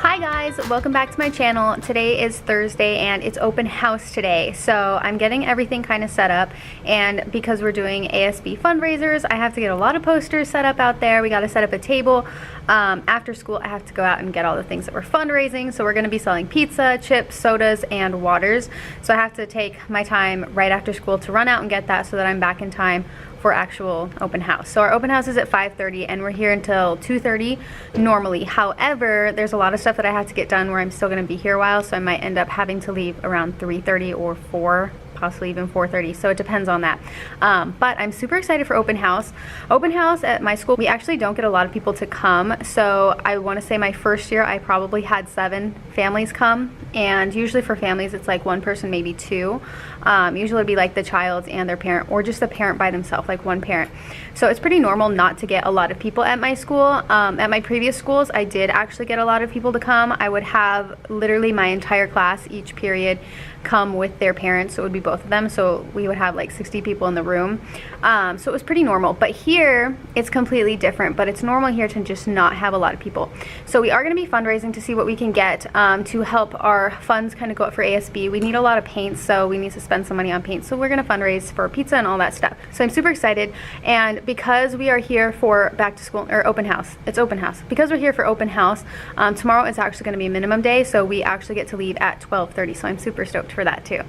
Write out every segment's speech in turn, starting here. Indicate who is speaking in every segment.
Speaker 1: Hi guys, welcome back to my channel. Today is Thursday and it's open house today. So I'm getting everything kind of set up, and because we're doing ASB fundraisers, I have to get a lot of posters set up out there. We got to set up a table. After school, I have to go out and get all the things that we're fundraising. So we're going to be selling pizza, chips, sodas, and waters. So I have to take my time right after school to run out and get that so that I'm back in time for actual open house. So our open house is at 5:30 and we're here until 2:30 normally. However, there's a lot of stuff that I have to get done where I'm still going to be here a while, so I might end up having to leave around 3:30 or 4, possibly even 4:30, so it depends on that. But I'm super excited for open house. Open house at my school, we actually don't get a lot of people to come, so I want to say my first year I probably had 7 families come, and usually for families it's like one person, maybe 2. Usually it'd be like the child and their parent, or just the parent by themselves, like one parent. So it's pretty normal not to get a lot of people at my school. At my previous schools I did actually get a lot of people to come. I would have literally my entire class each period come with their parents, so it would be both of them, so we would have like 60 people in the room. So it was pretty normal, but here it's completely different. But it's normal here to just not have a lot of people. So we are going to be fundraising to see what we can get to help our funds kind of go up for ASB. We need a lot of paint, so we need to spend some money on paint, so we're going to fundraise for pizza and all that stuff. So I'm super excited, and because we are here for back to school or open house, it's open house, because we're here for open house, tomorrow is actually going to be a minimum day, so we actually get to leave at 12:30, so I'm super stoked for that too.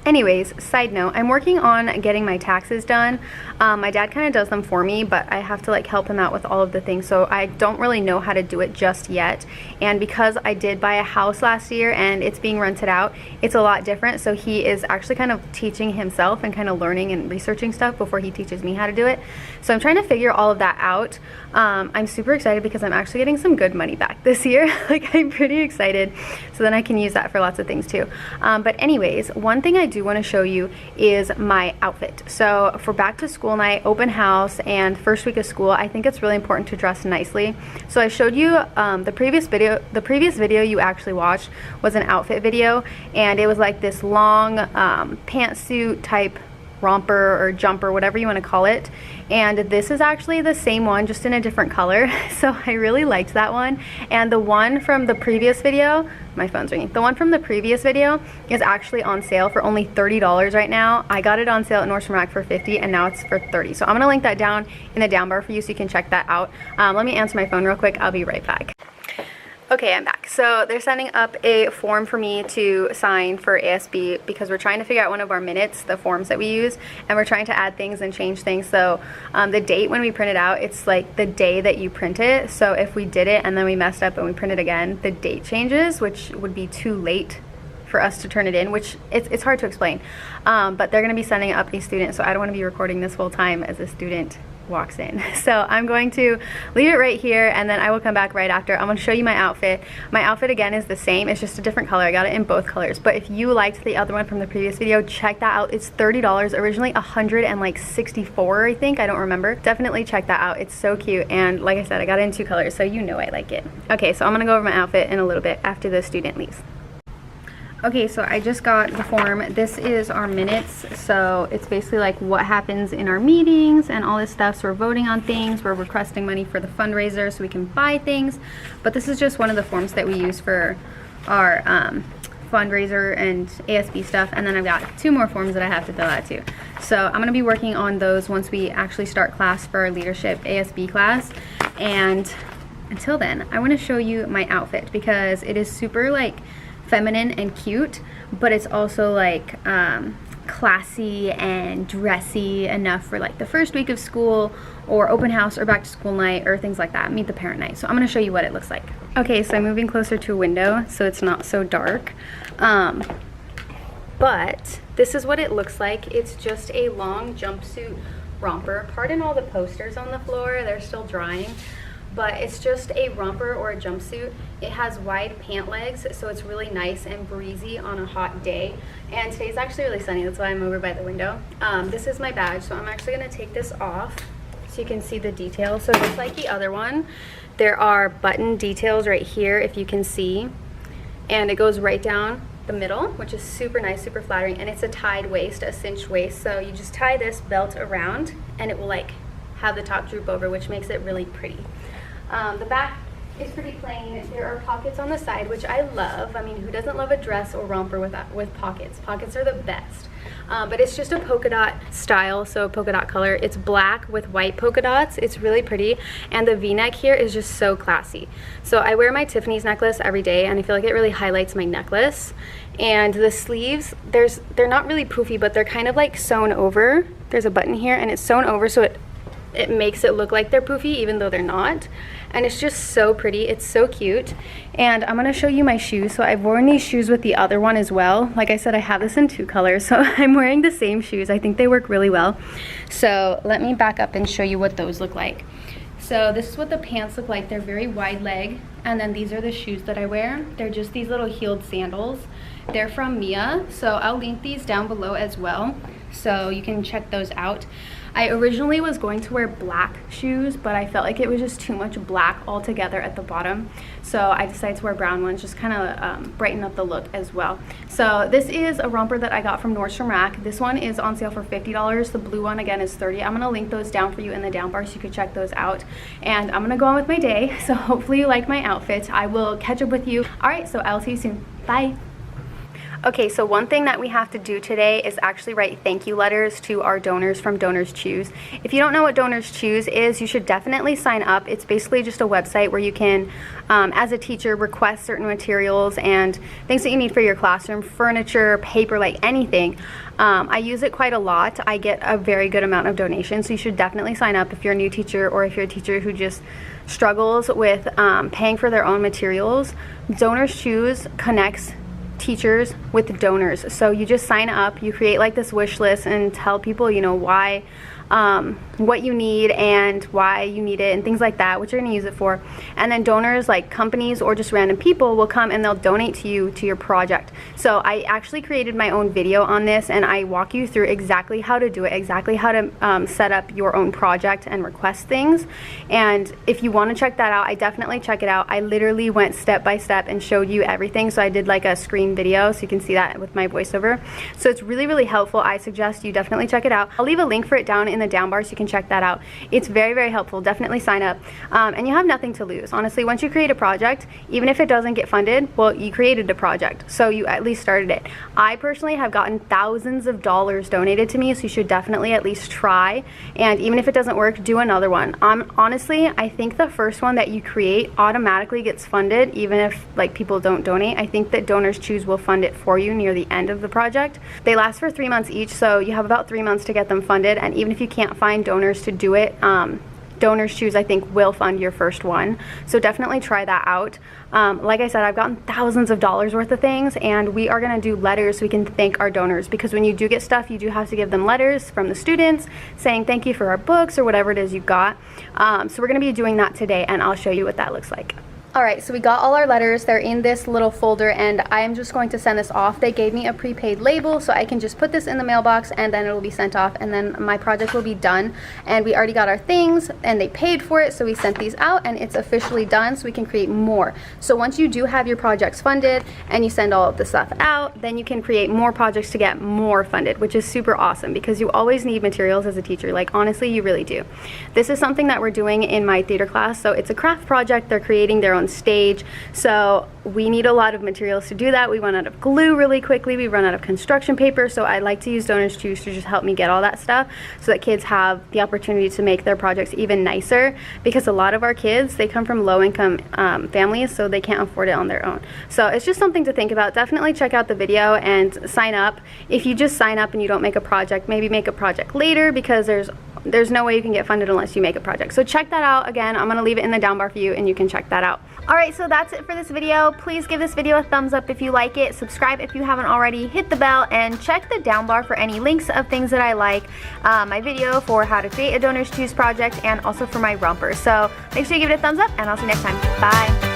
Speaker 1: Anyways, side note, I'm working on getting my taxes done. My dad kind of does them for me, but I have to like help him out with all of the things, so I don't really know how to do it just yet. And because I did buy a house last year and it's being rented out, it's a lot different, so he is actually kind of teaching himself and kind of learning and researching stuff before he teaches me how to do it. So I'm trying to figure all of that out. I'm super excited because I'm actually getting some good money back this year. Like, I'm pretty excited, so then I can use that for lots of things too. But anyways, one thing I do want to show you is my outfit. So for back to school night, open house, and first week of school, I think it's really important to dress nicely. So I showed you the previous video you actually watched was an outfit video, and it was like this long pantsuit type romper or jumper, whatever you want to call it. And this is actually the same one, just in a different color. So I really liked that one. And the one from the previous video, my phone's ringing, the one from the previous video is actually on sale for only $30 right now. I got it on sale at Nordstrom Rack for $50 and now it's for $30. So I'm gonna link that down in the down bar for you so you can check that out. Let me answer my phone real quick. I'll be right back. Okay, I'm back. So they're sending up a form for me to sign for ASB because we're trying to figure out one of our minutes, the forms that we use, and we're trying to add things and change things. So the date when we print it out, it's like the day that you print it. So if we did it and then we messed up and we print it again, the date changes, which would be too late for us to turn it in, which it's hard to explain. But they're gonna be sending up a student, so I don't wanna be recording this whole time as a student walks in. So I'm going to leave it right here and then I will come back right after. I'm going to show you my outfit. My outfit again is the same, it's just a different color. I got it in both colors, but if you liked the other one from the previous video, check that out. It's $30, originally $164, I think, I don't remember. Definitely check that out, it's so cute, and like I said, I got it in 2 colors, so you know I like it. Okay, so I'm gonna go over my outfit in a little bit after the student leaves. Okay, so I just got the form. This is our minutes, so it's basically like what happens in our meetings and all this stuff. So we're voting on things, we're requesting money for the fundraiser so we can buy things, but this is just one of the forms that we use for our fundraiser and ASB stuff, and then I've got 2 more forms that I have to fill out too. So I'm gonna be working on those once we actually start class for our leadership ASB class, and until then, I wanna show you my outfit because it is super like feminine and cute, but it's also like classy and dressy enough for like the first week of school or open house or back to school night or things like that, meet the parent night. So I'm going to show you what it looks like. Okay, so I'm moving closer to a window so it's not so dark, but this is what it looks like. It's just a long jumpsuit romper. Pardon all the posters on the floor, they're still drying. But it's just a romper or a jumpsuit. It has wide pant legs, so it's really nice and breezy on a hot day. And today's actually really sunny, that's why I'm over by the window. This is my badge, so I'm actually gonna take this off so you can see the details. So just like the other one, there are button details right here, if you can see. And it goes right down the middle, which is super nice, super flattering. And it's a tied waist, a cinched waist. So you just tie this belt around and it will like have the top droop over, which makes it really pretty. The back It's pretty plain. There are pockets on the side, which I love. I mean, who doesn't love a dress or romper with pockets? Pockets are the best. But it's just a polka dot style, so polka dot color. It's black with white polka dots. It's really pretty, and the v-neck here is just so classy. So I wear my Tiffany's necklace every day, and I feel like it really highlights my necklace. And the sleeves, they're not really poofy, but they're kind of like sewn over. There's a button here, and it's sewn over, so it makes it look like they're poofy even though they're not. And it's just so pretty. It's so cute. And I'm gonna show you my shoes. So I've worn these shoes with the other one as well. Like I said, I have this in 2 colors, so I'm wearing the same shoes. I think they work really well. So let me back up and show you what those look like. So this is what the pants look like. They're very wide leg. And then these are the shoes that I wear. They're just these little heeled sandals. They're from Mia, so I'll link these down below as well, so you can check those out. I originally was going to wear black shoes, but I felt like it was just too much black altogether at the bottom, so I decided to wear brown ones, just kind of brighten up the look as well. So this is a romper that I got from Nordstrom Rack. This one is on sale for $50. The blue one again is $30. I'm gonna link those down for you in the down bar so you can check those out. And I'm gonna go on with my day, so hopefully you like my outfit. I will catch up with you. All right, so I'll see you soon. Bye. Okay, so one thing that we have to do today is actually write thank you letters to our donors from Donors Choose. If you don't know what Donors Choose is, you should definitely sign up. It's basically just a website where you can, as a teacher, request certain materials and things that you need for your classroom, furniture, paper, like anything. I use it quite a lot. I get a very good amount of donations, so you should definitely sign up if you're a new teacher or if you're a teacher who just struggles with paying for their own materials. Donors Choose connects teachers with donors, so you just sign up, you create like this wish list and tell people, you know, why what you need and why you need it and things like that, what you're going to use it for. And then donors, like companies or just random people, will come and they'll donate to you to your project. So I actually created my own video on this, and I walk you through exactly how to do it, exactly how to set up your own project and request things. And if you want to check that out, I definitely check it out. I literally went step by step and showed you everything. So I did like a screen video so you can see that with my voiceover. So it's really, really helpful. I suggest you definitely check it out. I'll leave a link for it down in the down bar so you can check that out. It's very, very helpful. Definitely sign up. And you have nothing to lose. Honestly, once you create a project, even if it doesn't get funded, well, you created a project, so you at least started it. I personally have gotten thousands of dollars donated to me, so you should definitely at least try. And even if it doesn't work, do another one. Honestly, I think the first one that you create automatically gets funded, even if like people don't donate. I think that Donors Choose will fund it for you near the end of the project. They last for 3 months each, so you have about 3 months to get them funded. And even if you can't find donors to do it, Donors Choose, I think, will fund your first one. So definitely try that out. Like I said, I've gotten thousands of dollars worth of things, and we are going to do letters so we can thank our donors, because when you do get stuff, you do have to give them letters from the students saying thank you for our books or whatever it is you got. So we're going to be doing that today, and I'll show you what that looks like. Alright, so we got all our letters. They're in this little folder, and I am just going to send this off. They gave me a prepaid label, so I can just put this in the mailbox and then it will be sent off, and then my project will be done. And we already got our things and they paid for it, so we sent these out and it's officially done, so we can create more. So once you do have your projects funded and you send all of the stuff out, then you can create more projects to get more funded, which is super awesome because you always need materials as a teacher. Like, honestly, you really do. This is something that we're doing in my theater class. So it's a craft project. They're creating their own stage, so we need a lot of materials to do that. We run out of glue really quickly, we run out of construction paper, so I like to use Donors Choose to just help me get all that stuff so that kids have the opportunity to make their projects even nicer, because a lot of our kids, they come from low-income families, so they can't afford it on their own. So it's just something to think about. Definitely check out the video and sign up. If you just sign up and you don't make a project, maybe make a project later, because there's no way you can get funded unless you make a project. So check that out. Again, I'm gonna leave it in the down bar for you and you can check that out. Alright, so that's it for this video. Please give this video a thumbs up if you like it, subscribe if you haven't already, hit the bell, and check the down bar for any links of things that I like, my video for how to create a Donors Choose project, and also for my romper. So make sure you give it a thumbs up, and I'll see you next time. Bye!